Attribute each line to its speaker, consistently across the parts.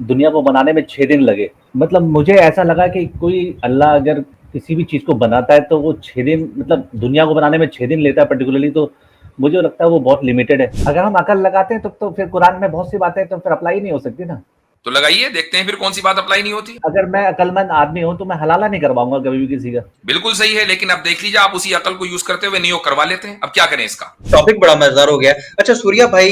Speaker 1: दुनिया को बनाने में 6 दिन लगे। मतलब मुझे ऐसा लगा कि कोई अल्लाह अगर किसी भी चीज़ को बनाता है तो वो 6 दिन मतलब दुनिया को बनाने में 6 दिन लेता है पर्टिकुलरली, तो मुझे लगता है वो बहुत लिमिटेड है। अगर हम अकल लगाते हैं तो फिर कुरान में बहुत सी बातें तो फिर अप्लाई नहीं हो सकती ना।
Speaker 2: तो लगाइए, देखते हैं फिर कौन सी बात अप्लाई नहीं होती।
Speaker 1: अगर मैं अकलमंद आदमी हूँ तो मैं हलाला नहीं करवाऊँगा कभी भी किसी का।
Speaker 2: बिल्कुल सही है, लेकिन अब देख लीजिए, आप उसी अकल को यूज करते हुए नियोग करवा लेते हैं। अब क्या करें इसका?
Speaker 3: टॉपिक बड़ा मजेदार हो गया। अच्छा सूर्या भाई,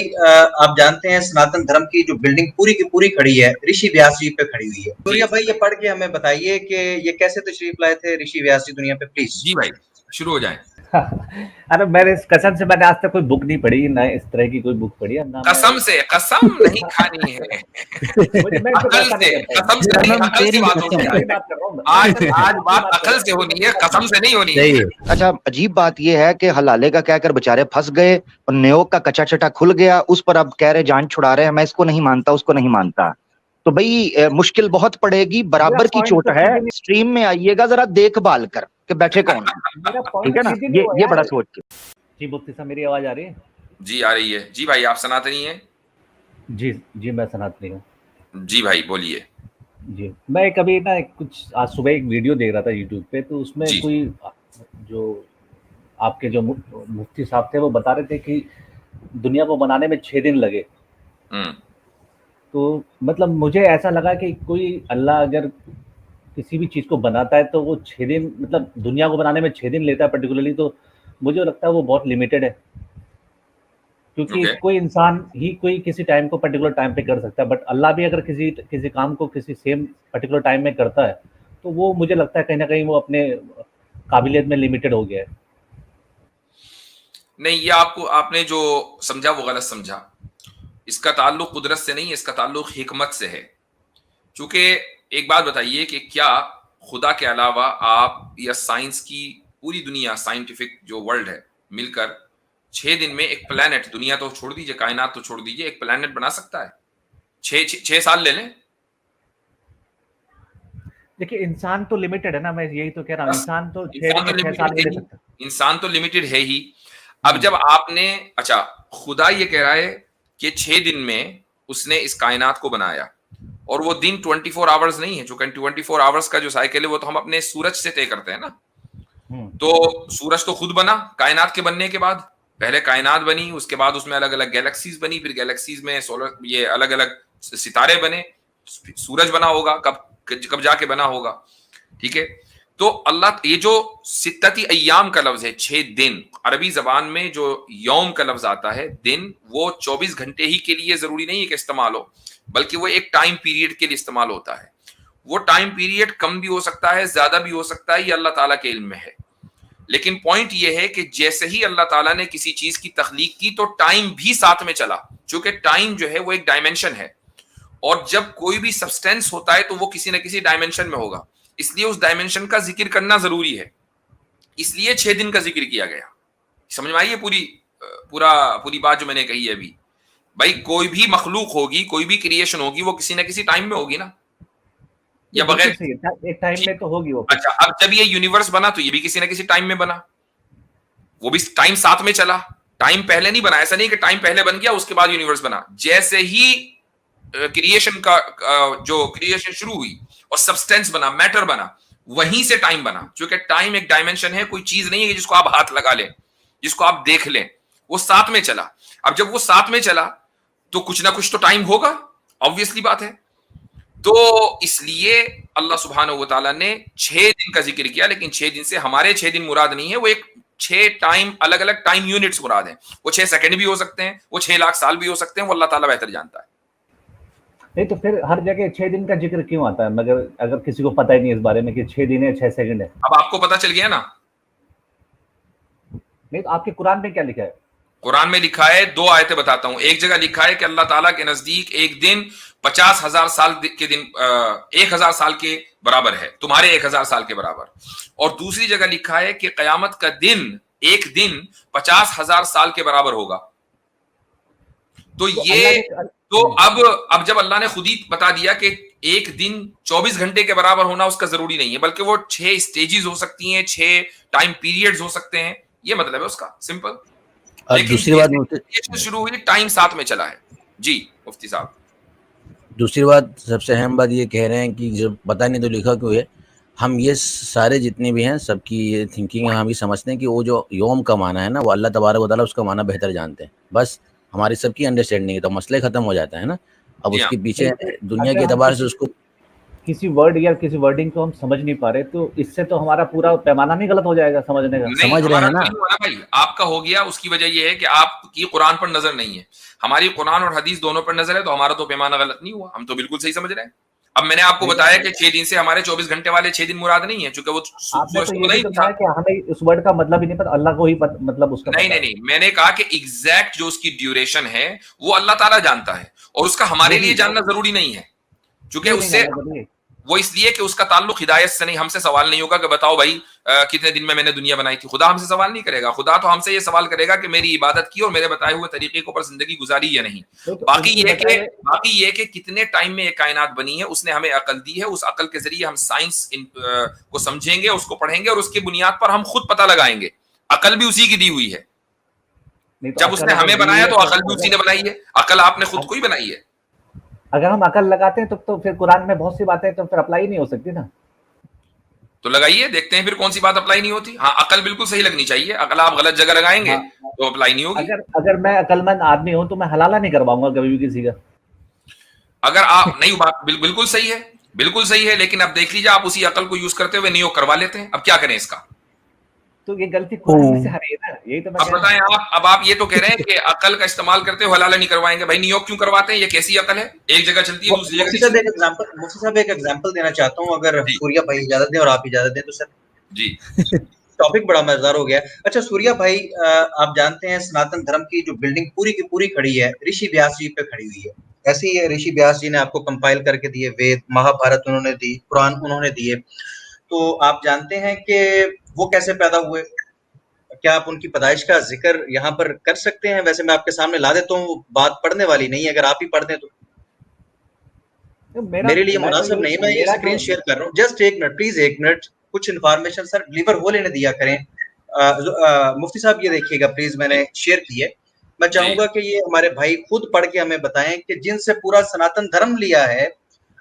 Speaker 3: आप जानते हैं सनातन धर्म की जो बिल्डिंग पूरी की पूरी खड़ी है ऋषि व्यास जी पे खड़ी हुई है। सूर्या भाई ये पढ़ के हमें बताइए कि ये कैसे तशरीफ लाए थे ऋषि व्यास जी दुनिया पे, प्लीज।
Speaker 2: जी भाई, शुरू हो जाए।
Speaker 1: अरे मैंने कसम से मैंने आज तक कोई बुक नहीं पढ़ी, ना इस तरह की कोई बुक पढ़ी है ना।
Speaker 2: कसम से कसम नहीं खानी है। अकल से, कसम से नहीं, अकल से बात होनी है। आज बात अकल से होनी है, कसम से नहीं होनी है।
Speaker 4: अच्छा अजीब बात यह है कि हलाले का कहकर बेचारे फंस गए और न्योक का कच्चा चटा खुल गया, उस पर अब कह रहे जान छुड़ा रहे हैं, मैं इसको नहीं मानता उसको नहीं मानता। तो भाई मुश्किल बहुत पड़ेगी, बराबर की चोट है। स्ट्रीम में आइएगा जरा देखभाल कर के बैठे कौन है, ठीक है ना, ये बड़ा सोच के।
Speaker 1: जी मुफ्ती साहब मेरी आवाज आ रही है?
Speaker 2: जी आ रही है। जी भाई, आप सनातनी हैं?
Speaker 1: जी जी मैं सनातनी हूँ।
Speaker 2: जी भाई बोलिए।
Speaker 1: जी मैं कभी ना कुछ आज सुबह एक वीडियो देख रहा था यूट्यूब पे, तो उसमें
Speaker 2: जी।
Speaker 1: कोई जो आपके जो मुफ्ती साहब थे वो बता रहे थे कि दुनिया को बनाने में 6 दिन लगे। तो मतलब मुझे ऐसा लगा कि कोई अल्लाह अगर किसी भी चीज़ को बनाता है तो वो 6 दिन मतलब दुनिया को बनाने में 6 दिन लेता है पर्टिकुलरली, तो मुझे लगता है वो बहुत लिमिटेड है। क्योंकि कोई इंसान ही कोई किसी टाइम को पर्टिकुलर टाइम पे कर सकता है, बट अल्लाह भी अगर किसी काम को किसी सेम पर्टिकुलर टाइम में करता है तो वो मुझे लगता है कहीं ना कहीं वो अपने काबिलियत में लिमिटेड हो गया है।
Speaker 2: नहीं, ये आपने जो समझा वो गलत समझा। इसका ताल्लुक कुदरत से नहीं है, इसका ताल्लुक हिकमत से है। क्योंकि एक बात बताइए कि क्या खुदा के अलावा आप या साइंस की पूरी दुनिया, साइंटिफिक जो वर्ल्ड है, मिलकर 6 दिन में एक प्लेनेट, दुनिया तो छोड़ दीजिए, कायनात तो छोड़ दीजिए, एक प्लेनेट बना सकता है? 6 साल ले लें।
Speaker 1: देखिए इंसान तो लिमिटेड है ना, मैं यही तो कह रहा हूँ, इंसान तो 6 साल में ले सकता है।
Speaker 2: इंसान तो लिमिटेड है ही। अब जब आपने, अच्छा खुदा ये कह रहा है कि 6 दिन में उसने इस कायनात को बनाया, और वो दिन 24 आवर्स नहीं है, जो 24 आवर्स का जो साइकिल है वो तो हम अपने सूरज से तय करते हैं ना। तो सूरज तो खुद बना कायनात के बनने के बाद, पहले कायनात बनी, उसके बाद उसमें अलग अलग गैलेक्सीज बनी, फिर गैलेक्सीज में सोलर ये अलग अलग सितारे बने, सूरज बना होगा, कब जाके बना होगा, ठीक है। तो अल्लाह, ये जो सित्तती अय्याम का लफ्ज है, 6 दिन, अरबी जबान में जो यौम का लफ्ज आता है दिन, वो 24 घंटे ही के लिए जरूरी नहीं है कि इस्तेमाल हो, बल्कि वो एक टाइम पीरियड के लिए इस्तेमाल होता है। वो टाइम पीरियड कम भी हो सकता है, ज्यादा भी हो सकता है, ये अल्लाह ताला के इल्म में है। लेकिन पॉइंट ये है कि जैसे ही अल्लाह ताला ने किसी चीज की तख्लीक की तो टाइम भी साथ में चला, क्योंकि टाइम जो है वो एक डायमेंशन है, और जब कोई भी सब्सटेंस होता है तो वो किसी ना किसी डायमेंशन में होगा, इसलिए उस डायमेंशन का जिक्र करना जरूरी है, इसलिए 6 दिन का जिक्र किया गया। समझ में आई है पूरी बात जो मैंने कही है अभी? भाई कोई भी मखलूक होगी, कोई भी क्रिएशन होगी, वो किसी ना किसी टाइम में होगी ना, या बगैर
Speaker 1: एक टाइम में तो होगी वो।
Speaker 2: अच्छा, अब जब ये यूनिवर्स बना तो ये भी किसी ना किसी टाइम में बना, वो भी टाइम साथ में चला, टाइम पहले नहीं बना। ऐसा नहीं कि टाइम पहले बन गया उसके बाद यूनिवर्स बना, जैसे ही क्रिएशन का जो क्रिएशन शुरू हुई और सब्सटेंस बना, मैटर बना, वहीं से टाइम बना। क्योंकि टाइम एक डायमेंशन है, कोई चीज नहीं है जिसको आप हाथ लगा लें, जिसको आप देख लें, वो साथ में चला। अब जब वो साथ में चला तो कुछ ना कुछ तो टाइम होगा, ऑब्वियसली बात है। तो इसलिए अल्लाह सुब्हानहू व तआला ने 6 दिन का जिक्र किया, लेकिन 6 दिन से हमारे 6 दिन मुराद नहीं है, वो एक 6 टाइम, अलग अलग टाइम यूनिट्स मुराद हैं। वो 6 सेकंड भी हो सकते हैं, वो 6 लाख साल भी हो सकते हैं, वो अल्लाह ताला बेहतर जानता है।
Speaker 1: नहीं तो फिर हर जगह 6 दिन का जिक्र क्यों आता है, मगर अगर किसी को पता ही नहीं इस बारे में कि 6 दिन है 6 सेकंड है?
Speaker 2: अब आपको पता चल गया ना।
Speaker 1: नहीं तो आपके कुरान में क्या लिखा है?
Speaker 2: कुरान में लिखा है, 2 आयतें बताता हूं। एक जगह लिखा है कि अल्लाह ताला के नजदीक एक दिन 50,000 साल के दिन 1,000 साल के बराबर है, तुम्हारे 1,000 साल के बराबर। और दूसरी जगह लिखा है कि कयामत का दिन, एक दिन 50,000 साल के बराबर होगा। तो ये तो अब जब अल्लाह ने खुद ही बता दिया कि एक दिन 24 घंटे के बराबर होना उसका जरूरी नहीं है, बल्कि वो 6 स्टेजेस हो सकती हैं, 6 टाइम पीरियड्स हो सकते हैं, ये मतलब है उसका, सिंपल।
Speaker 4: और दूसरी बात
Speaker 2: शुरू हुई टाइम साथ में चला है। जी मुफ्ती साहब।
Speaker 5: दूसरी बात, सबसे अहम बात ये कह रहे हैं कि जब पता नहीं तो लिखा क्यों है, हम ये सारे जितने भी हैं सबकी ये थिंकिंग है, हम ये समझते हैं कि वो जो योम का माना है ना, वो अल्लाह तबारक व तआला उसका माना बेहतर जानते हैं। बस हमारी सबकी अंडरस्टैंडिंग है तो मसले खत्म हो जाता है ना। अब उसके पीछे दुनिया के एतबार से उसको
Speaker 1: किसी वर्ड या किसी वर्डिंग को हम समझ नहीं पा रहे, तो इससे तो हमारा पूरा पैमाना नहीं गलत हो जाएगा समझने का?
Speaker 5: समझ रहे हैं ना
Speaker 2: भाई, आपका हो गया। उसकी वजह यह है कि आपकी कुरान पर नजर नहीं है, हमारी कुरान और हदीस दोनों पर नजर है, तो हमारा तो पैमाना गलत नहीं हुआ, हम तो बिल्कुल सही समझ रहे हैं। अब मैंने आपको बताया कि 6 दिन से हमारे 24 घंटे वाले 6 दिन मुराद नहीं है, चूंकि वो
Speaker 1: आपने तो ये भी तो कहा कि हमें उस वर्ड का मतलब ही नहीं पता, अल्लाह को ही मतलब उसका
Speaker 2: नहीं, मैंने कहा कि एग्जैक्ट जो उसकी ड्यूरेशन है वो अल्लाह ताला जानता है, और उसका हमारे लिए जानना जरूरी नहीं है, क्योंकि उससे वो इसलिए कि उसका ताल्लुक हिदायत से नहीं, हमसे सवाल नहीं होगा कि बताओ भाई कितने दिन में मैंने दुनिया बनाई थी। खुदा हमसे सवाल नहीं करेगा, खुदा तो हमसे ये सवाल करेगा कि मेरी इबादत की और मेरे बताए हुए तरीके के ऊपर जिंदगी गुजारी या नहीं। बाकी ये कि कितने टाइम में ये कायनात बनी है, उसने हमें अकल दी है, उस अकल के जरिए हम साइंस को समझेंगे, उसको पढ़ेंगे और उसकी बुनियाद पर हम खुद पता लगाएंगे। अकल भी उसी की दी हुई है, जब उसने हमें बनाया तो अकल भी उसी ने बनाई है, अकल आपने खुद को ही बनाई है।
Speaker 1: अगर हम अकल लगाते हैं तो फिर कुरान में बहुत सी बातें तो फिर अप्लाई नहीं हो सकती ना।
Speaker 2: तो लगाइए, देखते हैं फिर कौन सी बात अप्लाई नहीं होती। हाँ, अकल बिल्कुल सही लगनी चाहिए, अकल आप गलत जगह लगाएंगे तो अप्लाई नहीं होगी।
Speaker 1: अगर मैं अकलमंद आदमी हूं तो मैं हलाला नहीं करवाऊंगा कभी भी किसी का।
Speaker 2: अगर आप नहीं, बात बिल्कुल सही है, बिल्कुल सही है, लेकिन अब देख लीजिए आप उसी अकल को यूज करते हुए नियोग करवा लेते हैं। अब क्या करें इसका?
Speaker 1: तो ये गलती कुरान में से आ रही है ना, यही तो मैं
Speaker 2: अब बताएं आप ये तो कह रहे हैं कि अकल का इस्तेमाल करते हुए हलाला नहीं करवाएंगे। भाई नियोग क्यों करवाते हैं? ये कैसी अकल है? एक जगह चलती है दूसरी जगह।
Speaker 3: मुफ्ती साहब एक एग्जांपल देना चाहता हूं, अगर सूर्या भाई इजाजत दें और आप इजाजत दें तो सर।
Speaker 2: जी।
Speaker 3: टॉपिक बड़ा मजेदार हो गया। अच्छा सूर्या भाई, आप जानते हैं सनातन धर्म की जो बिल्डिंग पूरी की पूरी खड़ी है ऋषि व्यास जी पे खड़ी हुई है। ऐसे ही ऋषि व्यास जी ने आपको कंपाइल करके दिए वेद, महाभारत उन्होंने दी, कुरान उन्होंने दिए। तो आप जानते हैं कि वो कैसे पैदा हुए? क्या आप उनकी पैदाइश का जिक्र यहाँ पर कर सकते हैं? वैसे मैं आपके सामने ला देता हूँ, बात पढ़ने वाली नहीं है, अगर आप ही पढ़ दें तो मेरे लिए मुनासिब नहीं। मैं ये स्क्रीन शेयर कर रहा हूँ, जस्ट एक मिनट प्लीज, एक मिनट। कुछ इन्फॉर्मेशन सर डिलीवर हो लेने दिया करें। मुफ्ती साहब ये देखिएगा प्लीज, मैंने शेयर की है। मैं चाहूंगा कि ये हमारे भाई खुद पढ़ के हमें बताएं कि जिनसे पूरा सनातन धर्म लिया है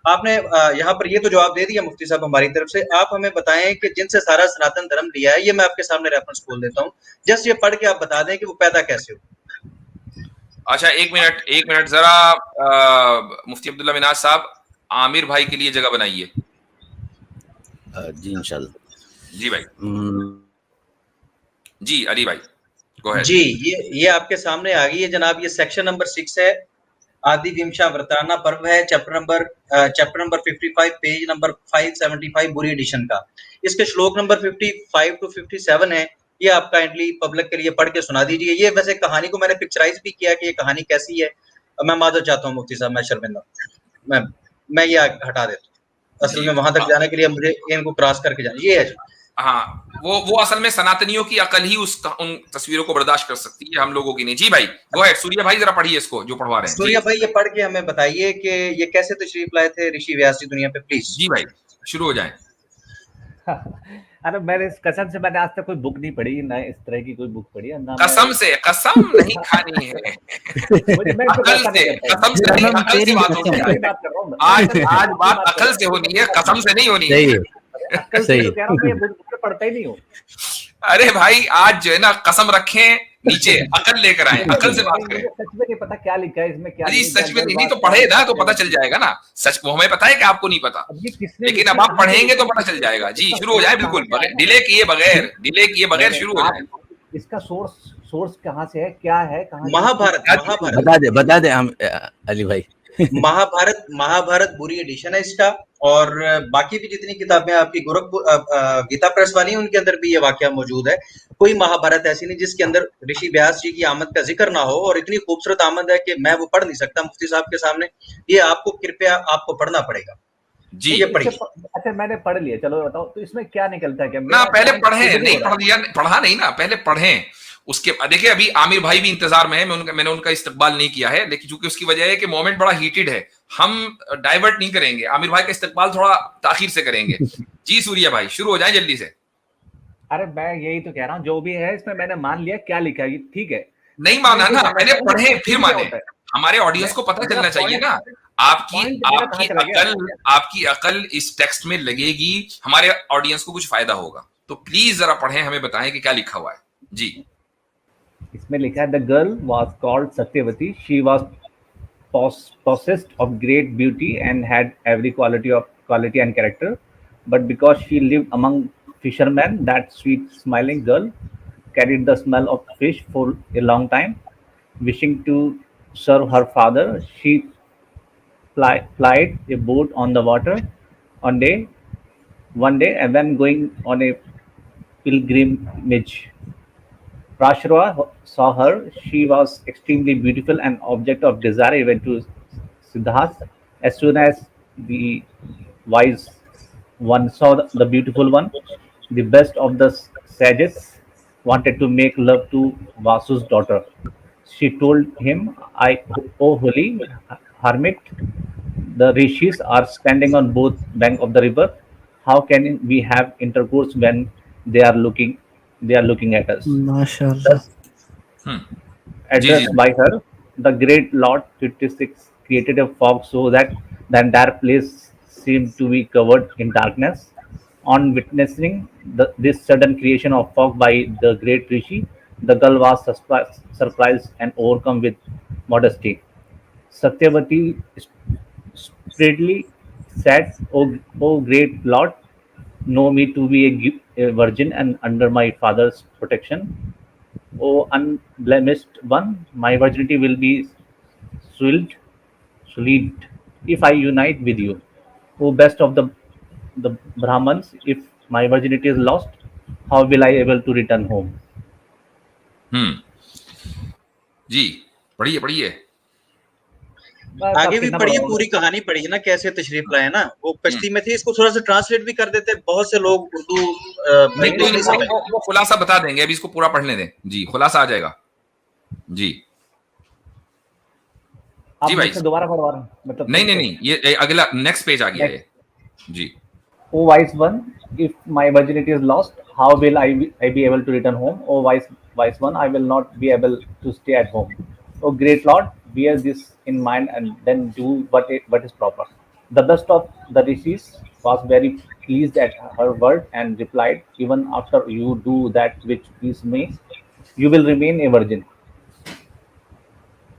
Speaker 3: आपने। यहाँ पर ये तो जवाब दे दिया मुफ्ती साहब हमारी तरफ से। आप हमें बताएं कि जिनसे सारा सनातन धर्म लिया है, ये मैं आपके सामने रेफरेंस खोल देता हूँ, जस्ट ये पढ़ के आप बता दें कि वो पैदा कैसे हो।
Speaker 2: अच्छा एक मिनट जरा मुफ्ती अब्दुल्ला मिनाज साहब आमिर भाई के लिए जगह बनाइए।
Speaker 5: जी इंशाल्लाह।
Speaker 2: जी भाई। जी अली भाई गो अहेड।
Speaker 3: जी ये आपके सामने आ गई है जनाब। ये सेक्शन नंबर 6 है, आदि विमशा वर्ताना पर्व है, चैप्टर नंबर 55, पेज नंबर 575 बुरी एडिशन का। इसके श्लोक नंबर 55 to 57 है। ये आप काइंडली पब्लिक के लिए पढ़ के सुना दीजिए। ये वैसे कहानी को मैंने पिक्चराइज भी किया कि ये कहानी कैसी है। मैं माजर चाहता हूँ मुफ्ती साहब, मैं शर्मिंदा, मैं ये हटा देता हूँ। असल में वहां तक जाने के लिए मुझे इनको क्रॉस करके जाना। ये है जी।
Speaker 2: हाँ, वो असल में सनातनियों की अकल ही उन तस्वीरों को बर्दाश्त कर सकती है, हम लोगों की नहीं। जी भाई गो अहेड। सूर्या भाई जरा पढ़िए इसको जो पढ़वा रहे हैं।
Speaker 3: सूर्या भाई ये पढ़ के हमें बताइए कि ये कैसे तशरीफ लाए थे ऋषि व्यास जी दुनिया पे, प्लीज।
Speaker 2: जी भाई शुरू हो जाए।
Speaker 1: अरे मैंने कसम से मैंने आज तक कोई बुक नहीं पढ़ी, ना इस तरह की कोई बुक पढ़ी है ना।
Speaker 2: कसम से कसम नहीं खानी है। अकल से, कसम से नहीं, अकल से बात होनी है। आज बात अकल से होनी है, कसम से नहीं होनी है।
Speaker 1: अकल से तो कह रहा हूं, मैं बुक पढ़ता ही नहीं हूँ।
Speaker 2: अरे भाई आज जो है ना कसम रखें नीचे, अकल लेकर आए, अकल से बात करें।
Speaker 1: सच में नहीं पता क्या लिखा है इसमें, क्या
Speaker 2: जी सच में नहीं तो पढ़े ना तो पता चल जाएगा ना। सच वो हमें पता है कि आपको नहीं पता, लेकिन अब आप पढ़ेंगे तो पता चल जाएगा। जी शुरू हो जाए, बिल्कुल डिले किए बगैर शुरू हो जाए।
Speaker 1: इसका सोर्स कहाँ से है, क्या है, कहाँ?
Speaker 3: महाभारत
Speaker 5: बता दे हम अली भाई।
Speaker 3: महाभारत बुरी एडिशन है इसका। और बाकी भी जितनी किताबें आपकी गोरखपुर गीता प्रेस वाली, उनके अंदर भी ये वाकया मौजूद है। कोई महाभारत ऐसी नहीं जिसके अंदर ऋषि व्यास जी की आमद का जिक्र ना हो। और इतनी खूबसूरत आमद है कि मैं वो पढ़ नहीं सकता मुफ्ती साहब के सामने। ये आपको कृपया आपको पढ़ना पड़ेगा।
Speaker 2: जी
Speaker 3: ये पढ़िए।
Speaker 1: अच्छा मैंने पढ़ लिया, चलो बताओ तो इसमें क्या निकलता है? क्या
Speaker 2: ना पहले पढ़े, नहीं पढ़ा नहीं ना, पहले पढ़ें। उसके देखिए अभी आमिर भाई भी इंतजार में है, मैंने उनका इस्तकबाल नहीं किया है, लेकिन चूंकि उसकी वजह है कि मोमेंट बड़ा हीटेड है, हम डाइवर्ट नहीं करेंगे। आमिर भाई का इस्तकबाल थोड़ा ताखीर से करेंगे। जी सूर्या भाई शुरू हो जाए जल्दी से।
Speaker 1: अरे मैं यही तो कह रहा हूँ, जो भी है इसमें मैंने मान लिया क्या लिखा है, ठीक है।
Speaker 2: नहीं माना ना, पहले पढ़े फिर माने। हमारे ऑडियंस को पता चलना चाहिए ना। आपकी
Speaker 1: Point मेरा कहाँ चला गया?
Speaker 2: आपकी अकल इस टेक्स्ट में लगेगी, हमारे ऑडियंस को कुछ फायदा होगा। तो प्लीज जरा पढ़ें, हमें बताएं कि क्या लिखा हुआ है जी।
Speaker 1: इसमें लिखा है the girl was called Satyavati, she was possessed of great beauty and had every quality and character, but because she lived among fishermen, that sweet smiling girl carried the smell of fish for a long time. Wishing to serve her father, she plied a boat on the water. One day, and when going on a pilgrimage, Prashara saw her. She was extremely beautiful and object of desire even to Siddhartha. As soon as the wise one saw the beautiful one, the best of the sages wanted to make love to Vasu's daughter. She told him, O holy hermit, the rishis are standing on both bank of the river. How can we have intercourse when they are looking at us?
Speaker 6: माशाल्लाह।
Speaker 1: Thus,
Speaker 2: जी जी
Speaker 1: addressed by her, the great Lord 56 created a fog so that the entire place seemed to be covered in darkness. On witnessing this sudden creation of fog by the great Rishi, the girl was surprised and overcome with modesty. Satyavati spreadly said, O great Lord, know me to be a virgin and under my father's protection. O unblemished one, my virginity will be sullied if I unite with you. O best of the Brahmans, if my virginity is lost, how will I able to return home?
Speaker 2: जी, पढ़िए पढ़िए।
Speaker 1: बस
Speaker 3: आगे
Speaker 1: अब
Speaker 3: भी
Speaker 1: कितना
Speaker 3: पढ़िए,
Speaker 1: पढ़ाऊंगा?
Speaker 3: पूरी कहानी पढ़िए ना, कैसे तशरीफ लाए ना। वो कश्ती में थे, इसको थोड़ा सा ट्रांसलेट भी कर देते, बहुत से लोग उर्दू
Speaker 2: नहीं
Speaker 3: बिल्कुल नहीं समझ।
Speaker 2: वो खुलासा बता देंगे, अभी इसको पूरा पढ़ने दें जी, खुलासा आ जाएगा जी।
Speaker 1: आप
Speaker 2: जी भाई,
Speaker 1: मुझसे दोबारा पढ़वा रहे हैं मतलब?
Speaker 2: नहीं, ये अगला नेक्स्ट पेज आ गया ये जी।
Speaker 1: O wise one, if my virginity is lost, how will I be able to return home? O wise one, I will not be able to stay at home. O great Lord, bear this in mind and then do what is proper. The best of the rishis was very pleased at her word and replied, even after you do that which please me, you will remain a virgin.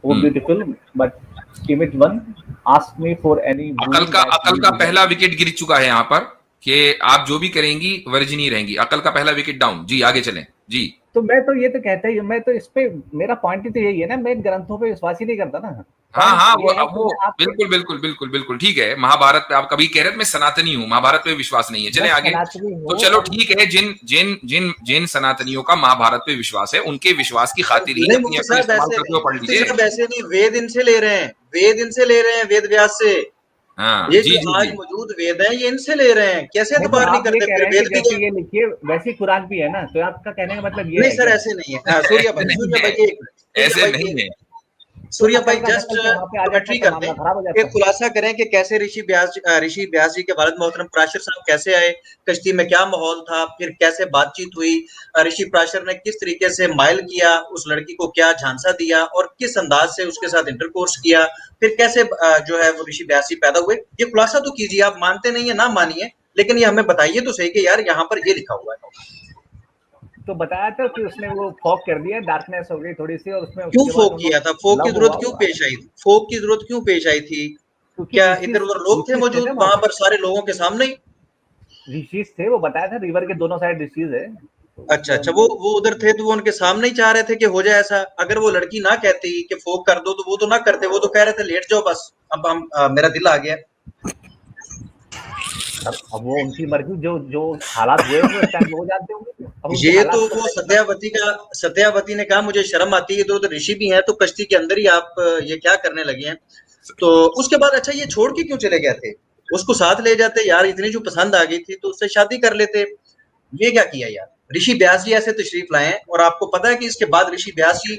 Speaker 1: O beautiful but timid one, ask me for any
Speaker 2: अकल का पहला wicket गिर चुका है यहाँ पर कि आप जो भी करेंगी वर्जिन ही रहेंगी। अकल का पहला विकेट डाउन जी, आगे चलें जी।
Speaker 1: तो मैं तो ये तो कहता ही, मैं तो इस पे मेरा पॉइंट ही तो यही है ना, मैं ग्रंथों पे विश्वास ही नहीं करता ना।
Speaker 2: हाँ वो बिल्कुल ठीक है। महाभारत पे आप कभी कह रहे थे मैं सनातनी हूँ, महाभारत पे विश्वास नहीं है, चले आगे। तो चलो ठीक है, जिन सनातनियों का महाभारत पे विश्वास है, उनके विश्वास की खातिर ही अपनी अकल इस्तेमाल करते हुए पढ़ लीजिए।
Speaker 3: ऐसे नहीं, वेद इनसे ले रहे हैं, वेद व्यास से।
Speaker 2: हाँ,
Speaker 3: ये जो आज मौजूद वेद है, ये इनसे ले रहे हैं, कैसे एतबार नहीं करते? फिर वेद भी
Speaker 1: जैसे ये लिखिए वैसी कुरान भी है ना, तो आपका कहने का मतलब ये
Speaker 3: नहीं सर, ऐसे नहीं है। सूर्या भाई
Speaker 2: ऐसे नहीं है।
Speaker 3: सूर्या भाई जस्ट कमेंट्री करते हैं, एक खुलासा करें कि कैसे ऋषि व्यास जी के वालिद मोहतरम पराशर साहब कैसे आए, कश्ती में क्या माहौल था, फिर कैसे बातचीत हुई, ऋषि पराशर ने किस तरीके से माइल किया, उस लड़की को क्या झांसा दिया और किस अंदाज से उसके साथ इंटरकोर्स किया, फिर कैसे जो है वो ऋषि व्यास जी पैदा हुए। ये खुलासा तो कीजिए, आप मानते नहीं है ना मानिए, लेकिन ये हमें बताइए तो सही कि यार यहाँ पर ये लिखा हुआ है।
Speaker 1: तो बताया था कि उसने वो फॉग कर दिया, डार्कनेस हो गई थोड़ी सी, और उसमें
Speaker 3: क्यों फॉग किया था? फॉग की जरूरत क्यों पेश आई? फॉग की जरूरत क्यों पेश आई थी? क्या इधर उधर लोग थे मौजूद वहां पर सारे लोगों के सामने?
Speaker 1: ऋषिज थे, वो बताया था रिवर के दोनों साइड ऋषिज है।
Speaker 3: अच्छा, वो उधर थे तो वो उनके सामने ही चाह रहे थे कि हो जाए ऐसा। अगर वो लड़की ना कहती कि फॉग कर दो तो वो तो ना करते, वो तो कह रहे थे लेट जाओ बस। अब हम मेरा दिल आ गया।
Speaker 1: अब वो उनकी मर्जी, जो हालात हुए वो इस टाइम वो जानते होंगे।
Speaker 3: ये तो वो सत्यावती ने कहा मुझे शर्म आती है, तो ऋषि भी हैं, तो कश्ती के अंदर ही आप ये क्या करने लगे हैं? तो उसके बाद अच्छा ये छोड़ के क्यों चले गए थे? उसको साथ ले जाते यार, इतनी जो पसंद आ गई थी तो उससे शादी कर लेते। ये क्या किया यार? ऋषि व्यास जी ऐसे तशरीफ लाए हैं और आपको पता है कि इसके बाद ऋषि व्यास जी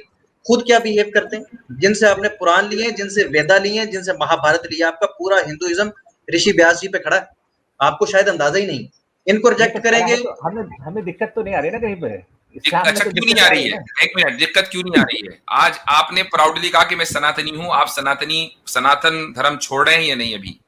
Speaker 3: खुद क्या बिहेव करते हैं, जिनसे आपने पुराण लिए, जिनसे वेदा लिए, जिनसे महाभारत लिया, आपका पूरा हिंदुइज्म ऋषि व्यास जी पे खड़ा है। आपको शायद अंदाजा ही नहीं। इनको रिजेक्ट करेंगे,
Speaker 1: हमें दिक्कत तो नहीं आ रही ना कहीं पे? इस्लाम में
Speaker 2: अच्छा
Speaker 1: तो
Speaker 2: क्यों नहीं
Speaker 1: दिक्कत
Speaker 2: आ
Speaker 1: आ
Speaker 2: रही
Speaker 1: रही
Speaker 2: है?
Speaker 1: है ना।
Speaker 2: एक मिनट, दिक्कत क्यों नहीं आ रही है? आज आपने प्राउडली कहा कि मैं सनातनी हूं, आप सनातन धर्म छोड़ रहे हैं या नहीं अभी?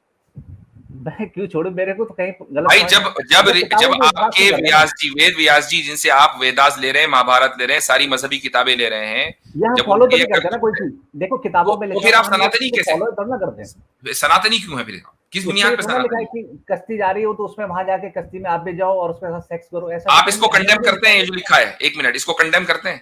Speaker 1: मैं क्यों छोड़ू, मेरे को तो कहीं गलत
Speaker 2: भाई
Speaker 1: समझ
Speaker 2: जब
Speaker 1: में
Speaker 2: जब
Speaker 1: वो किताबों
Speaker 2: जब
Speaker 1: के हिसाब से
Speaker 2: आपके
Speaker 1: कर रहे हैं ना।
Speaker 2: वेद व्यास जी जिनसे आप वेदास ले रहे हैं, महाभारत ले रहे हैं, सारी मजहबी किताबें ले रहे हैं,
Speaker 1: ये हम
Speaker 2: जब
Speaker 1: फॉलो तो
Speaker 2: उनके ये
Speaker 1: नहीं करते ना कोई
Speaker 2: कर्तव्य है,
Speaker 1: चीज, देखो किताबों में
Speaker 2: तो
Speaker 1: लिखा
Speaker 2: फिर
Speaker 1: हुआ
Speaker 2: आप
Speaker 1: हम लोग
Speaker 2: सनातनी
Speaker 1: उसको
Speaker 2: कैसे
Speaker 1: फॉलो थोड़ा ना करते हैं।
Speaker 2: हैं? सनातनी क्यों है फिर? किस
Speaker 1: उसमें
Speaker 2: बुनियाद
Speaker 1: ये
Speaker 2: पे
Speaker 1: थोड़ा लिखा है
Speaker 2: सनातनी?
Speaker 1: कि कश्ती जा रही हो तो उसमें वहां जाके कश्ती में आप भी जाओ और उसके साथ सेक्स करो, ऐसा तो
Speaker 2: आप
Speaker 1: कहीं
Speaker 2: इसको
Speaker 1: नहीं,
Speaker 2: कंडेम
Speaker 1: नहीं
Speaker 2: करते
Speaker 1: लिखा
Speaker 2: हैं, ये
Speaker 1: है।
Speaker 2: जो लिखा है? एक मिनट, इसको कंडेम करते हैं?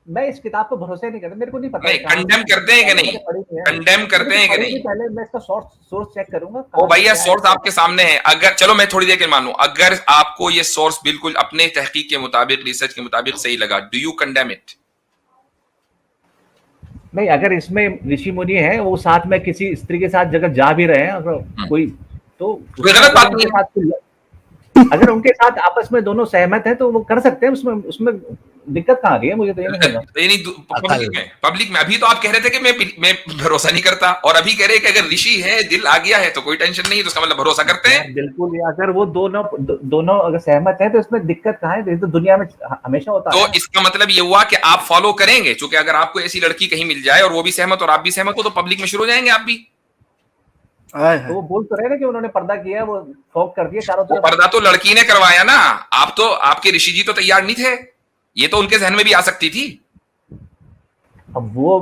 Speaker 1: मैं इस किताब पर भरोसे नहीं करता, मेरे को नहीं पता
Speaker 2: नहीं,
Speaker 1: है कहाँ से
Speaker 2: कंडेम करते हैं कि
Speaker 1: मैंने
Speaker 2: नहीं?
Speaker 1: पढ़ी नहीं है,
Speaker 2: कंडेम करते
Speaker 1: मैंने
Speaker 2: हैं कि
Speaker 1: पढ़ी
Speaker 2: नहीं?
Speaker 1: नहीं, पहले मैं इसका सोर्स चेक करूंगा
Speaker 2: ओ
Speaker 1: कहाँ से
Speaker 2: भैया,
Speaker 1: क्या है
Speaker 2: सोर्स
Speaker 1: क्या
Speaker 2: आपके सामने है। अगर चलो मैं थोड़ी देर के लिए मान लूं, अगर आपको ये सोर्स बिल्कुल अपने तहकीक के मुताबिक, रिसर्च के मुताबिक सही लगा, डू यू कंडेम इट?
Speaker 1: नहीं, अगर इसमें ऋषि मुनि है वो साथ में किसी स्त्री के साथ जगह जा भी रहे हैं अगर कोई, तो
Speaker 2: कोई
Speaker 1: उसमें
Speaker 2: गलत
Speaker 1: अगर
Speaker 2: बात
Speaker 1: उनके
Speaker 2: नहीं है।
Speaker 1: साथ अगर उनके साथ आपस में दोनों सहमत हैं तो वो कर सकते हैं, उसमें उसमें दिक्कत कहाँ आ रही है, मुझे तो ये नहीं समझ में।
Speaker 2: यानी
Speaker 5: अकल।
Speaker 2: पब्लिक में अभी तो आप कह रहे थे कि मैं भरोसा नहीं करता, और अभी कह रहे हैं कि अगर ऋषि है, दिल आ गया है तो कोई टेंशन नहीं है, तो उसका मतलब भरोसा करते
Speaker 1: यार
Speaker 2: हैं।
Speaker 1: बिल्कुल, अगर वो दोनों अगर सहमत हैं तो इसमें दिक्कत कहाँ है, ये तो दुनिया में हमेशा होता
Speaker 2: तो
Speaker 1: है।
Speaker 2: इसका मतलब ये हुआ कि आप फॉलो करेंगे, क्योंकि अगर आपको ऐसी लड़की कहीं मिल जाए और वो भी सहमत और आप भी सहमत हो, तो पब्लिक में शुरू हो जाएंगे आप भी।
Speaker 1: तो वो बोल तो रहे ना कि उन्होंने पर्दा किया है, वो फोक कर दिया चारों
Speaker 2: वो
Speaker 1: तरफ।
Speaker 2: पर्दा तो लड़की ने करवाया ना, आप तो, आपके ऋषि जी तो तैयार नहीं थे, ये तो उनके जहन में भी आ सकती थी।
Speaker 1: अब वो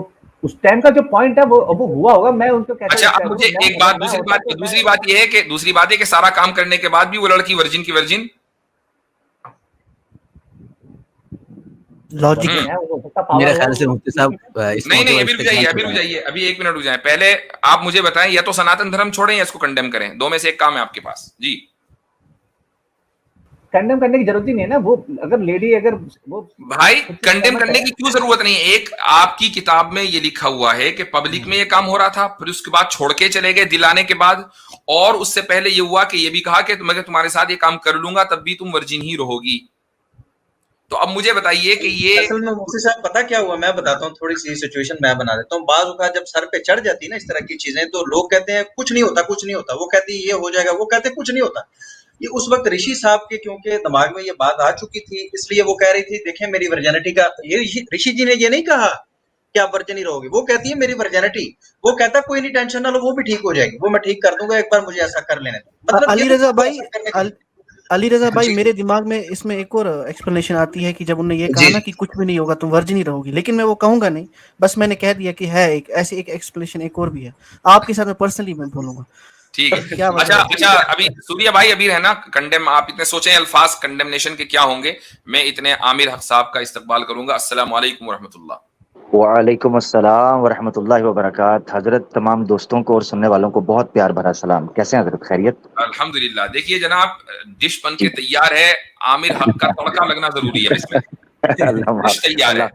Speaker 1: उस टाइम का जो पॉइंट है वो हुआ होगा, मैं उनको कैसे
Speaker 2: अच्छा, अब
Speaker 1: करूं,
Speaker 2: मुझे
Speaker 1: मैं
Speaker 2: एक बात,
Speaker 1: मैं होता तो
Speaker 2: दूसरी बात ये है कि सारा काम करने के बाद भी वो लड़की वर्जिन की वर्जिन।
Speaker 6: लॉजिक
Speaker 1: है, वो उसका पावर
Speaker 5: मेरे
Speaker 1: होगा,
Speaker 5: ख्याल से मुफ्ती साहब इस
Speaker 2: नहीं
Speaker 5: मौके
Speaker 2: नहीं,
Speaker 5: पर
Speaker 2: अभी रुक
Speaker 5: इस्तेमाल
Speaker 2: जाइए,
Speaker 5: कर रहे हैं।
Speaker 2: अभी 1 मिनट रुक जाए। पहले आप मुझे बताएं, या तो सनातन धर्म छोड़ें या इसको कंडेम करें, दो में से एक काम है आपके पास जी।
Speaker 1: कंडेम करने की जरूरत ही नहीं है ना, वो अगर लेडी अगर वो
Speaker 2: भाई कंडेम
Speaker 1: सहमत
Speaker 2: करने
Speaker 1: है।
Speaker 2: की क्यों जरूरत नहीं है? एक आपकी किताब में ये लिखा हुआ है कि पब्लिक में ये काम हो रहा था, फिर उसके बाद छोड़ के चले गए दिलाने के बाद, और उससे पहले ये हुआ कि ये भी कहा कि मैं तुम्हारे साथ ये काम कर लूंगा तब भी तुम वर्जिन ही रहोगी। तो अब मुझे बताइए कि ये
Speaker 3: असल में मुफ्ती साहब पता क्या हुआ, मैं बताता हूँ, थोड़ी सी सिचुएशन मैं बना देता हूँ। बाज औक़ात जब सर पे चढ़ जाती है ना इस तरह की चीजें, तो लोग कहते हैं कुछ नहीं होता, कुछ नहीं होता, वो कहती है ये हो जाएगा, वो कहते हैं कुछ नहीं होता। ये उस वक्त ऋषि साहब के क्योंकि दिमाग में ये बात आ चुकी थी, इसलिए वो कह रही थी देखें मेरी वर्जिनिटी का, ये ऋषि जी ने ये नहीं कहा कि आप वर्जिन ही रहोगे, वो कहती है मेरी वर्जिनिटी, वो कहता कोई नहीं टेंशन ना लो, वो भी ठीक हो जाएगी, वो मैं ठीक कर दूंगा, एक बार मुझे ऐसा कर लेने दो। मतलब
Speaker 6: अली
Speaker 3: ये
Speaker 6: रजा
Speaker 3: तो
Speaker 6: भाई
Speaker 3: ऐसा करने का-
Speaker 6: अली रजा भाई,
Speaker 3: जी।
Speaker 6: मेरे दिमाग में इसमें एक और एक्सप्लेनेशन आती है कि जब उन्होंने ये
Speaker 3: जी,
Speaker 6: कहा ना
Speaker 3: जी।
Speaker 6: कि कुछ भी नहीं होगा, तुम वर्जिन ही रहोगी, लेकिन मैं वो कहूंगा नहीं, बस मैंने कह दिया कि है एक ऐसी एक एक्सप्लेनेशन एक और भी है, आपके साथ में पर्सनली मैं बोलूंगा।
Speaker 2: ठीक है।
Speaker 6: क्या
Speaker 2: अच्छा
Speaker 6: मतलब?
Speaker 2: अच्छा, अभी सूर्या भाई अभी है ना कंडेम, आप इतने सोचें अल्फाज कंडेमनेशन के क्या होंगे, मैं इतने आमिर हक साहब का इस्तकबाल करूंगा। अस्सलाम वालेकुम वरहमतुल्लाह।
Speaker 4: वालेकुम अस्सलाम वरहमतुल्लाहि वबरकात। हजरत तमाम दोस्तों को और सुनने वालों को बहुत प्यार भरा सलाम। कैसे हैं हजरत, खैरियत?
Speaker 2: अल्हम्दुलिल्लाह। देखिए जनाब, डिश बन के तैयार है, आमिर हक का तड़का लगना जरूरी है इसमें।
Speaker 4: अल्लाह
Speaker 2: डिश
Speaker 4: माफ
Speaker 2: तैयार है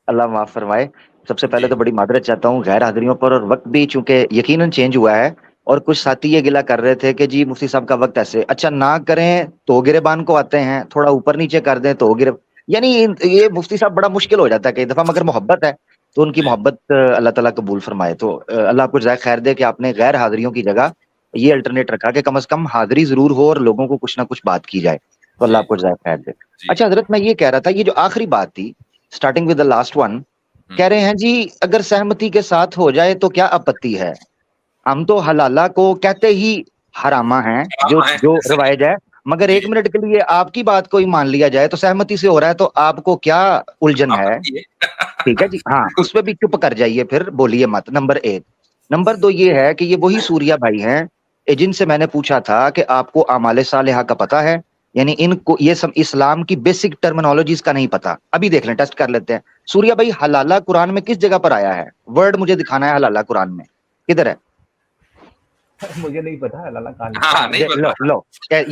Speaker 4: अल्लाह माफ फरमाए। सबसे पहले
Speaker 2: जी।
Speaker 4: तो बड़ी मादरत चाहता हूँ गैर हाजिरियों पर, और वक्त भी चूंकि यकीनन चेंज हुआ है, और कुछ साथी ये गिला कर रहे थे कि जी मुफ्ती साहब का वक्त ऐसे, अच्छा ना करें तो गिरेबान को आते हैं, थोड़ा ऊपर नीचे कर दें तो गिरे, यानी ये मुफ्ती साहब बड़ा मुश्किल हो जाता है कई दफा। मगर मोहब्बत है तो उनकी मोहब्बत अल्लाह ताला कबूल फरमाए। तो अल्लाह आपको जाए खैर दे कि आपने गैर हाजिरियों की जगह ये अल्टरनेट रखा कि कम से कम हाजिरी जरूर हो और लोगों को कुछ ना कुछ बात की जाए। तो अल्लाह आपको जाए खैर दे।
Speaker 2: जी।
Speaker 4: अच्छा हजरत, मैं ये कह रहा था, ये जो आखिरी बात थी starting with the last one, कह रहे हैं जी अगर सहमति के साथ हो जाए तो क्या आपत्ति है। हम तो हलाला को कहते ही हरामा हैं, जो
Speaker 2: हाँ,
Speaker 4: जो रवायज है, मगर एक मिनट के लिए आपकी बात को ही मान लिया जाए तो सहमति से हो रहा है, तो आपको क्या उलझन है?
Speaker 2: आपत्ति है।
Speaker 4: ठीक है जी, हाँ, उस पर भी चुप कर जाइए, फिर बोलिए मत। नंबर एक। नंबर दो ये है कि ये वही सूर्या भाई हैं जिनसे मैंने पूछा था कि आपको आमाले सालेहा का पता है, यानी इनको ये सब इस्लाम की बेसिक टर्मिनोलॉजीज का नहीं पता। अभी देख लें, टेस्ट कर लेते हैं। सूर्या भाई, हलाला कुरान में किस जगह पर आया है? वर्ड मुझे दिखाना है, हलाला कुरान में किधर है?
Speaker 1: मुझे नहीं पता है लाला कहानी।
Speaker 2: हाँ, नहीं
Speaker 4: लो
Speaker 2: पता।
Speaker 4: लो,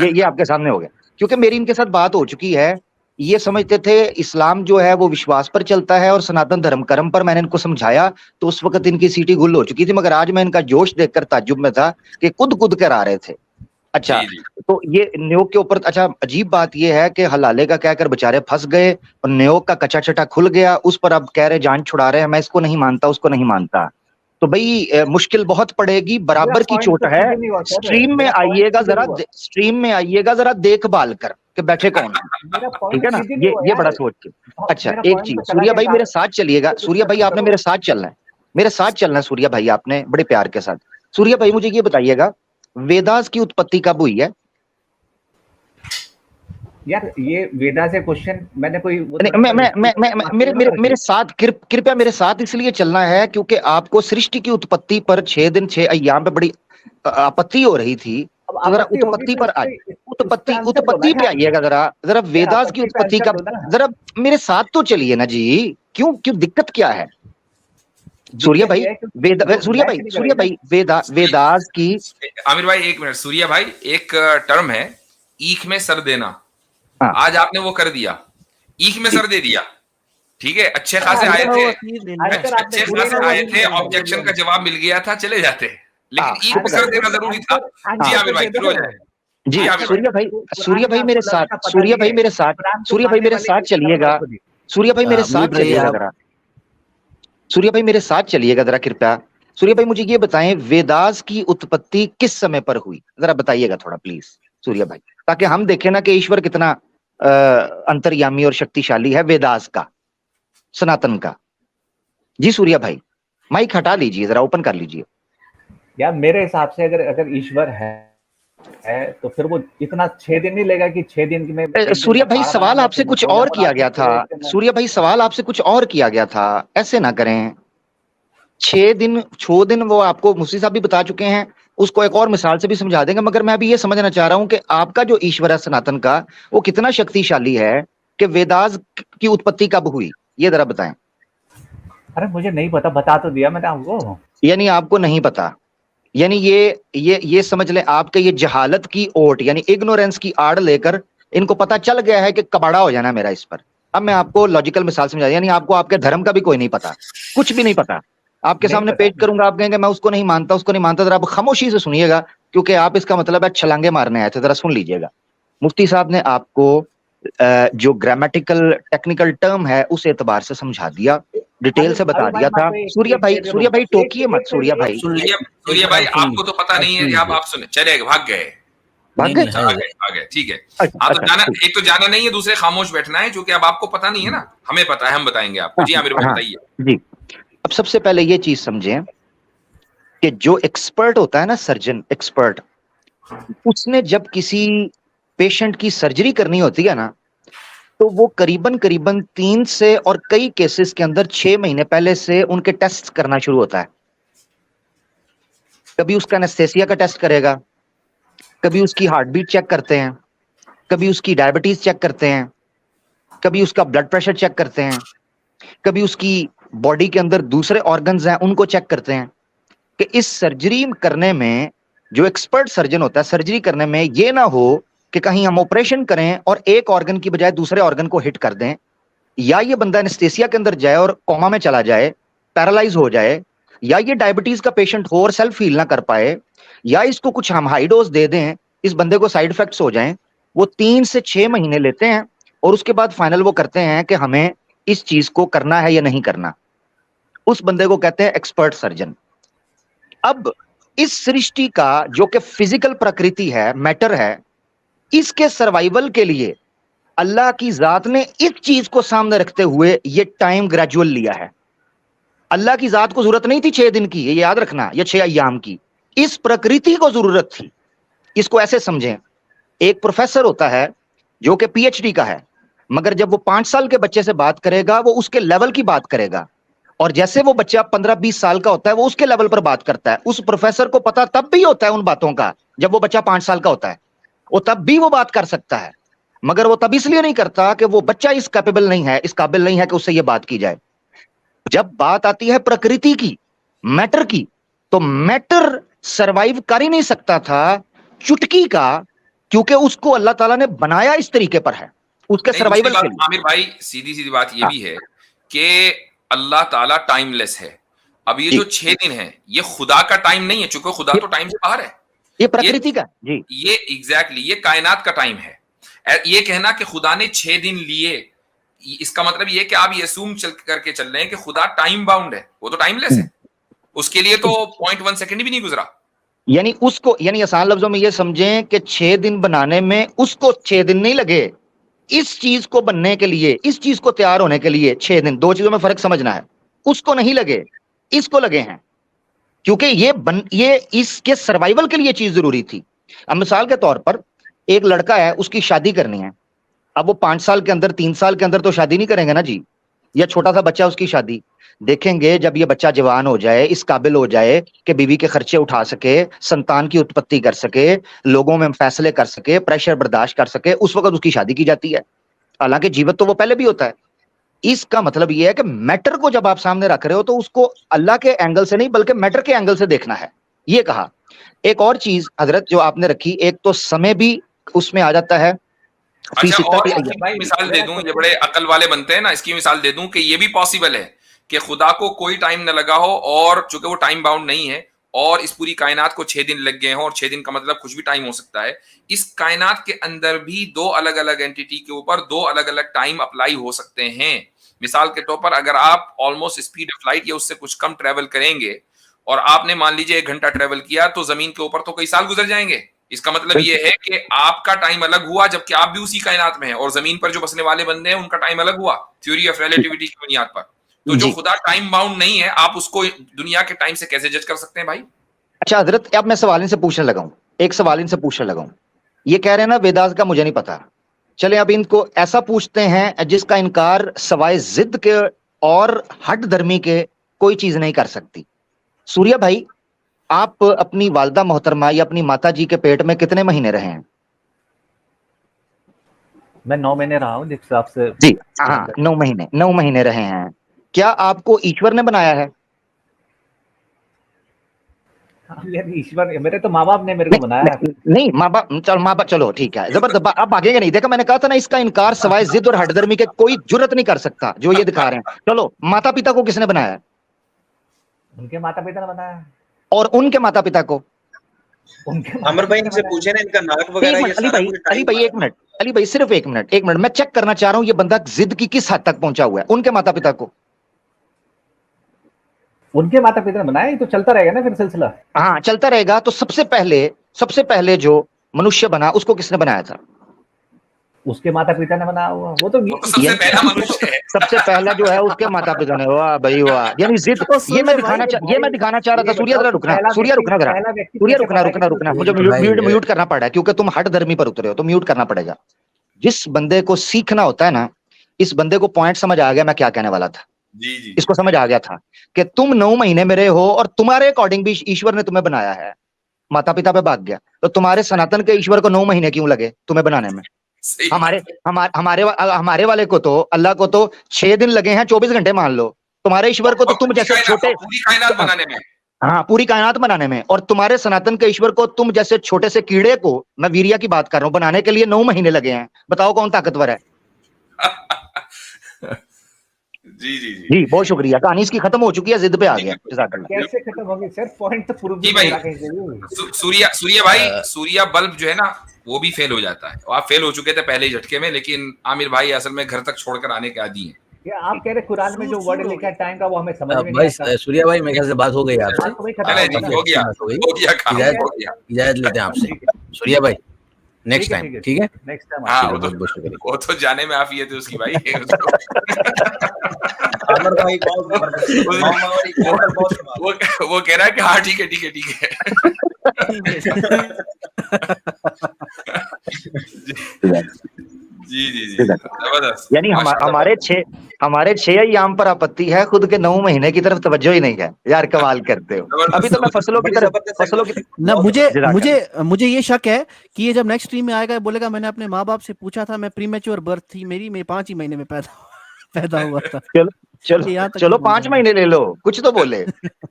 Speaker 4: ये आपके सामने हो गया, क्योंकि मेरी इनके साथ बात हो चुकी है। ये समझते थे इस्लाम जो है वो विश्वास पर चलता है और सनातन धर्म कर्म पर। मैंने इनको समझाया तो उस वक्त इनकी सीटी गुल हो चुकी थी, मगर आज मैं इनका जोश देखकर ताज्जुब में था कि कूद कर आ रहे थे। अच्छा,
Speaker 2: जी, जी।
Speaker 4: तो ये न्योक के ऊपर, अच्छा अजीब बात ये है कि हलाले का कहकर बेचारे फंस गए और न्योक का कच्चा चटा खुल गया, उस पर अब कह रहे जान छुड़ा रहे हैं। मैं इसको नहीं मानता, उसको नहीं मानता। तो भाई मुश्किल बहुत पड़ेगी, बराबर की चोट है। स्ट्रीम में आइएगा जरा, स्ट्रीम में आइएगा जरा देखभाल कर के बैठे कौन है, ठीक है ना, ये बड़ा सोच के। अच्छा एक चीज, सूर्या भाई मेरे साथ चलिएगा, सूर्या भाई आपने मेरे साथ चलना है, मेरे साथ चलना है सूर्या भाई, आपने बड़े प्यार के साथ। सूर्या भाई मुझे ये बताइएगा, वेदास की उत्पत्ति कब हुई है?
Speaker 1: यार ये वेदा से क्वेश्चन मैंने कोई
Speaker 4: मेरे साथ कृपया मेरे साथ इसलिए चलना है क्योंकि आपको सृष्टि की उत्पत्ति पर 6 दिन 6 अय्याम पे बड़ी आपत्ति हो रही थी। तो जरा उत्पत्ति पर उत्पत्ति पे आइएगा, जरा वेदास की उत्पत्ति का जरा मेरे साथ तो चलिए ना जी, क्यों दिक्कत क्या है? सूर्या भाई वेदास की।
Speaker 2: आमिर भाई एक मिनट, सूर्या भाई एक टर्म है ईख में सर देना, आज आपने वो कर दिया, ईख में सर दे दिया, ठीक है, अच्छे खासे आए थे, ऑब्जेक्शन का जवाब मिल गया था, चले जाते, लेकिन ईख में सर देना जरूरी था। जी आमिर भाई शुरू हो जाए।
Speaker 4: जी सूर्या भाई मेरे साथ चलिएगा, सूर्या भाई मेरे साथ चलिएगा जरा कृपया। सूर्या भाई मुझे ये बताएं, वेदास की उत्पत्ति किस समय पर हुई, जरा बताइएगा थोड़ा प्लीज सूर्या भाई, ताकि हम देखें ना कि ईश्वर कितना अंतर्यामी और शक्तिशाली है, वेदास का, सनातन का। जी सूर्या भाई माइक हटा लीजिए, जरा ओपन कर लीजिए।
Speaker 1: यार मेरे हिसाब से अगर ईश्वर है तो फिर वो इतना 6 दिन नहीं लेगा कि 6 दिन में।
Speaker 4: सूर्या भाई सवाल आपसे कुछ और किया गया था, सूर्या भाई सवाल आपसे कुछ और किया गया था, ऐसे ना करें। 6 दिन वो आपको मुफ्ती साहब भी बता चुके हैं, उसको एक और मिसाल से भी समझा देंगे, मगर मैं अभी ये समझना चाह रहा हूं कि आपका जो ईश्वर है सनातन का, वो कितना शक्तिशाली है कि वेदास की उत्पत्ति कब हुई, ये जरा बताएं।
Speaker 1: अरे मुझे नहीं पता, बता तो दिया मैंने आपको।
Speaker 4: यानी आपको नहीं पता, यानी ये समझ लें आपके ये जहालत की ओट यानी इग्नोरेंस की आड़ लेकर इनको पता चल गया है कि कबाड़ा हो जाना मेरा इस पर। अब मैं आपको लॉजिकल मिसाल समझा, यानी आपको आपके धर्म का भी कोई नहीं पता, कुछ भी नहीं पता। आपके सामने पेश करूंगा, आप कहेंगे मैं उसको नहीं मानता, जरा आप खामोशी से सुनिएगा, क्योंकि आप इसका मतलब है छलांगे मारने आए थे, जरा सुन लीजिएगा। मुफ्ती साहब ने आपको जो ग्रामेटिकल टेक्निकल टर्म है उस एतबार से समझा दिया, डिटेल से बता दिया था। सूर्या भाई टोकिए मत, सूर्या भाई
Speaker 2: आपको तो पता नहीं है, आप सुने चले भाग गए, ठीक है। एक तो जाना नहीं है, दूसरे खामोश बैठना है, जो कि अब आपको पता नहीं है ना, हमें पता है, हम बताएंगे आपको। जी आमिर भाई बताइए।
Speaker 4: जी अब सबसे पहले ये चीज समझें कि जो एक्सपर्ट होता है ना, सर्जन एक्सपर्ट, उसने जब किसी पेशेंट की सर्जरी करनी होती है ना, तो वो करीबन 3 से और कई केसेस के अंदर 6 महीने पहले से उनके टेस्ट करना शुरू होता है। कभी उसका एनेस्थेसिया का टेस्ट करेगा, कभी उसकी हार्ट बीट चेक करते हैं, कभी उसकी डायबिटीज चेक करते हैं, कभी उसका ब्लड प्रेशर चेक करते हैं, कभी उसकी बॉडी के अंदर दूसरे ऑर्गन्स हैं उनको चेक करते हैं। कि इस सर्जरी करने में जो एक्सपर्ट सर्जन होता है, सर्जरी करने में ये ना हो कि कहीं हम ऑपरेशन करें और एक ऑर्गन की बजाय दूसरे ऑर्गन को हिट कर दें, या ये बंदा एनेस्थेसिया के अंदर जाए और कोमा में चला जाए, पैरालाइज हो जाए, या ये डायबिटीज का पेशेंट हो और सेल्फ हील ना कर पाए, या इसको कुछ हम हाई डोज दे दें, इस बंदे को साइड इफेक्ट्स हो जाएं। वो 3 से 6 महीने लेते हैं और उसके बाद फाइनल वो करते हैं कि हमें इस चीज को करना है या नहीं करना। उस बंदे को कहते हैं एक्सपर्ट सर्जन। अब इस सृष्टि का जो कि फिजिकल प्रकृति है, मैटर है, इसके सर्वाइवल के लिए अल्लाह की जात ने इस चीज को सामने रखते हुए ये टाइम ग्रेजुअल लिया है। अल्लाह की जात को जरूरत नहीं थी 6 दिन की, ये याद रखना, या 6 अय्याम की, इस प्रकृति को जरूरत थी। इसको ऐसे समझें, एक प्रोफेसर होता है जो कि पीएचडी का है, मगर जब वो 5 साल के बच्चे से बात करेगा वो उसके लेवल की बात करेगा, और जैसे वो बच्चा 15-20 साल का होता है वो उसके लेवल पर बात करता है। उस प्रोफेसर को पता तब भी होता है उन बातों का जब वो बच्चा 5 साल का होता है, वो तब भी वो बात कर सकता है, मगर वो तब इसलिए नहीं करता कि वो बच्चा इस कैपेबल नहीं है, इस काबिल नहीं है कि उससे ये बात की जाए। जब बात आती है प्रकृति की, मैटर की, तो मैटर सरवाइव कर ही नहीं सकता था चुटकी का, क्योंकि उसको अल्लाह ताला ने बनाया इस तरीके पर है, उसके सर्वाइवल के लिए।
Speaker 2: आमिर भाई सीधी बात ये भी है कि अल्लाह ताला टाइमलेस है। अब ये जो 6 दिन है ये खुदा का टाइम नहीं है, चूंकि खुदा तो टाइम से बाहर है,
Speaker 4: ये प्रकृति का जी,
Speaker 2: ये एग्जैक्टली ये कायनात का टाइम है। ये कहना कि खुदा ने 6 दिन लिए, इसका मतलब ये कि आप ये असूम करके चल रहे हैं कि खुदा टाइम बाउंड है, वो तो टाइमलेस है। उसके लिए तो 0.1 सेकंड भी नहीं गुजरा।
Speaker 4: यानी उसको, यानी आसान लफ्जों में ये समझें कि 6 दिन बनाने में उसको 6 दिन नहीं लगे, इस चीज को बनने के लिए, इस चीज को तैयार होने के लिए 6 दिन। दो चीजों में फर्क समझना है, उसको नहीं लगे, इसको लगे हैं, क्योंकि ये इसके सर्वाइवल के लिए चीज जरूरी थी। अब मिसाल के तौर पर एक लड़का है, उसकी शादी करनी है, अब वो 5 साल के अंदर, 3 साल के अंदर तो शादी नहीं करेंगे ना जी, या छोटा सा बच्चा उसकी शादी देखेंगे जब ये बच्चा जवान हो जाए, इस काबिल हो जाए कि बीवी के खर्चे उठा सके, संतान की उत्पत्ति कर सके, लोगों में फैसले कर सके, प्रेशर बर्दाश्त कर सके, उस वक्त उसकी शादी की जाती है। हालांकि जीवित तो वो पहले भी होता है। इसका मतलब यह है कि मैटर को जब आप सामने रख रहे हो तो उसको अल्लाह के एंगल से नहीं बल्कि मैटर के एंगल से देखना है, ये कहा। एक और चीज हजरत जो आपने रखी, एक तो समय भी उसमें आ जाता है।
Speaker 2: अच्छा, और इसकी मिसाल दे दूं, ये बड़े अकल वाले बनते हैं ना, इसकी मिसाल दे दूं कि ये भी पॉसिबल है कि खुदा को कोई टाइम न लगा हो, और चूंकि वो टाइम बाउंड नहीं है और इस पूरी कायनात को 6 दिन लग गए हों, और 6 दिन का मतलब कुछ भी टाइम हो सकता है, इस कायनात के अंदर भी 2 अलग अलग एंटिटी के ऊपर 2 अलग अलग टाइम अप्लाई हो सकते हैं। मिसाल के तौर पर अगर आप ऑलमोस्ट स्पीड ऑफ लाइट या उससे कुछ कम ट्रेवल करेंगे और आपने मान लीजिए 1 घंटा ट्रेवल किया, तो जमीन के ऊपर तो कई साल गुजर जाएंगे। इसका मतलब ये है कि आपका टाइम अलग हुआ, जबकि आप भी उसी कायनात में हैं, और जमीन पर जो बसने वाले बंदे हैं उनका टाइम अलग हुआ, थ्योरी ऑफ रिलेटिविटी की बुनियाद पर। तो जो खुदा टाइम बाउंड नहीं है, आप उसको दुनिया के टाइम से कैसे जज कर सकते हैं भाई?
Speaker 4: अच्छा हजरत, अब मैं सवाल इनसे पूछने लगा हूं, एक सवाल इनसे पूछने लगा हूं। ये कह रहे हैं ना वेदास का मुझे नहीं पता, चले अब इनको ऐसा पूछते हैं जिसका इनकार सवाए जिद के और हट धर्मी के कोई चीज नहीं कर सकती। सूर्या भाई, आप अपनी वालदा मोहतरमा या अपनी माता जी के पेट में कितने महीने रहे हैं?
Speaker 1: मैं 9 महीने रहा हूँ जिस हिसाब से।
Speaker 4: जी हाँ, 9 महीने रहे हैं। क्या आपको ईश्वर ने बनाया है?
Speaker 1: ईश्वर, मेरे तो माँ बाप ने मेरे को बनाया है।
Speaker 4: नहीं माँ बाप चलो ठीक है, जबरदस्त। आप भागेंगे नहीं, देखा मैंने कहा था ना, इसका इनकार सवाए जिद और हठधर्मी के कोई जुर्रत नहीं कर सकता जो ये दिखा रहे हैं। चलो, माता पिता को किसने बनाया?
Speaker 1: उनके माता पिता ने बनाया।
Speaker 4: और उनके माता पिता को?
Speaker 3: अमर भाई इनसे पूछे ना, इनका नाक वगैरह ये सारा कुछ।
Speaker 4: अली भाई एक मिनट, अली भाई सिर्फ एक मिनट, मैं चेक करना चाह रहा हूं ये बंदा जिद की किस हद तक पहुंचा हुआ है। उनके माता पिता को?
Speaker 1: उनके माता पिता ने बनाया, ये तो चलता रहेगा ना फिर सिलसिला।
Speaker 4: हाँ चलता रहेगा। तो सबसे पहले जो मनुष्य बना उसको किसने बनाया था?
Speaker 1: उसके माता पिता ने बनाया हुआ, वो तो
Speaker 2: सबसे पहला मनुष्य है।
Speaker 4: सबसे पहला जो है उसके माता पिता ने। वाह भाई वाह, यानी जिद। ये मैं दिखाना चाह रहा था। सूर्या जरा रुकना, रुकना। मुझे म्यूट करना पड़ा क्योंकि तुम हट धर्मी पर उतरे हो, तो म्यूट करना पड़ेगा। जिस बंदे को सीखना होता है ना, इस बंदे को पॉइंट समझ आ गया मैं क्या कहने वाला था।
Speaker 2: जी।
Speaker 4: इसको समझ आ गया था कि तुम 9 महीने में रहे हो और तुम्हारे अकॉर्डिंग भी ईश्वर ने तुम्हें बनाया है। माता पिता पे भाग गया, तो तुम्हारे सनातन के ईश्वर को 9 महीने क्यों लगे तुम्हें बनाने में? हमारे वाले को तो, अल्लाह को तो 6 दिन लगे हैं, 24 घंटे मान लो। तुम्हारे ईश्वर को तो तुम जैसे छोटे,
Speaker 2: पूरी कायनात बनाने में।
Speaker 4: हाँ पूरी कायनात बनाने में, और तुम्हारे सनातन के ईश्वर को तुम जैसे छोटे से कीड़े को, मैं वीरिया की बात कर रहा हूं, बनाने के लिए 9 महीने लगे हैं। बताओ कौन ताकतवर है? जी बहुत शुक्रिया। कहानी इसकी खत्म हो चुकी है, जिद पे आ गया।
Speaker 1: कैसे खत्म होगी सर? पॉइंट तो प्रूव
Speaker 2: जी भाई, सूर्या भाई, सूर्या बल्ब जो है ना वो भी फेल हो जाता है। आप फेल हो चुके थे पहले ही झटके में, लेकिन आमिर भाई असल में घर तक छोड़कर आने के आदी हैं।
Speaker 1: क्या आप कह रहे कुरान में जो वर्ड लिखा है टाइम का, वो हमें समझ में नहीं आता?
Speaker 5: सूर्या भाई मेरे ख्याल से बात हो गई आपसे, इजाजत लेते हैं आपसे सूर्या भाई। नेक्स्ट टाइम, ठीक है?
Speaker 1: Next time.
Speaker 2: हाँ, वो तो जाने में आफियत है उसकी भाई।
Speaker 3: अमर भाई
Speaker 2: वो कह रहा है कि हाँ ठीक है। जी जबरदस्त।
Speaker 4: यानी हमारे 6 अय्याम पर आपत्ति है, खुद के 9 महीने की तरफ तवज्जो ही नहीं है। यार कमाल करते हो। अभी तो मैं फसलों की
Speaker 6: ना, मुझे ये शक है कि ये जब नेक्स्ट स्ट्रीम में आएगा बोलेगा मैंने अपने माँ बाप से पूछा था, मैं प्रीमेच्योर बर्थ थी मेरी, मैं 5 ही महीने में पैदा हुआ था।
Speaker 4: चलो 5 महीने ले लो, कुछ तो बोले।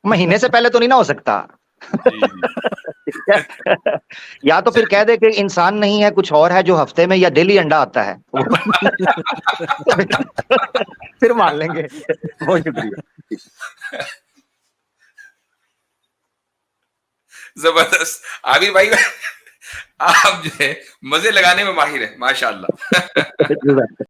Speaker 4: महीने से पहले तो नहीं ना हो सकता। या तो फिर कह दे कि इंसान नहीं है, कुछ और है जो हफ्ते में या डेली अंडा आता है। फिर मान लेंगे। बहुत शुक्रिया।
Speaker 2: जबरदस्त आबिर भाई, आप जो है मजे लगाने में माहिर है माशाल्लाह।